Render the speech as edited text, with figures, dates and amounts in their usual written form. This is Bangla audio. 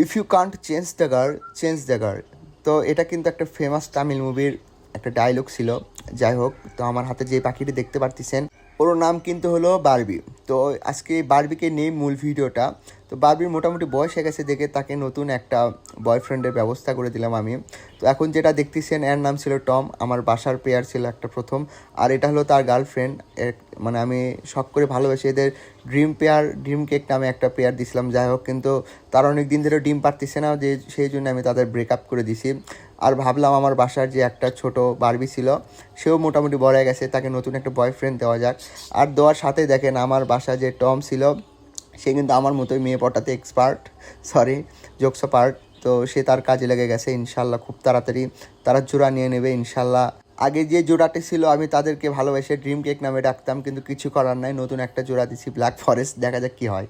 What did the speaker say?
If you can't change the girl change the girl. তো এটা কিন্তু একটা ফেমাস তামিল মুভির একটা ডায়লগ ছিল। যাই হোক, তো আমার হাতে যে পাখিটি দেখতে পারতেছেন ওর নাম কিন্তু হলো বারবি। তো আজকে বারবিকে নিয়ে মূল ভিডিওটা। তো বারবির মোটামুটি বয়স হয়ে গেছে দেখে তাকে নতুন একটা বয়ফ্রেন্ডের ব্যবস্থা করে দিলাম আমি। তো এখন যেটা দেখতেছেন এর নাম ছিল টম, আমার বাসার পেয়ার ছিল একটা প্রথম। আর এটা হলো তার গার্লফ্রেন্ড, মানে আমি শখ করে ভালোবেসে এদের ড্রিম পেয়ার, ড্রিম কেক নামে একটা পেয়ার দিছিলাম। যাই হোক, কিন্তু তারা অনেক দিন ধরে ডিম পারতেছে না, যে সেই জন্য আমি তাদের ব্রেকআপ করে দিছি। আর ভাবলাম আমার বাসার যে একটা ছোট বারবি ছিল সেও মোটামুটি বড় হয়ে গেছে, তাকে নতুন একটা বয়ফ্রেন্ড দেওয়া যাক। আর দেওয়ার সাথে দেখেন আমার বাসা যে টম ছিল সে কিন্তু আমার মতোই মেয়ে পটাতে এক্সপার্ট, সরি জোকস পার্ট। তো সে তার কাজে লেগে গেছে, ইনশাল্লাহ খুব তাড়াতাড়ি তারা জোড়া নিয়ে নেবে ইনশাল্লাহ। আগে যে জোড়াটি ছিল আমি তাদেরকে ভালোবেসে ড্রিম কেক নামে ডাকতাম, কিন্তু কিছু করার নাই, নতুন একটা জোড়া দিছি ব্ল্যাক ফরেস্ট, দেখা যাক কী হয়।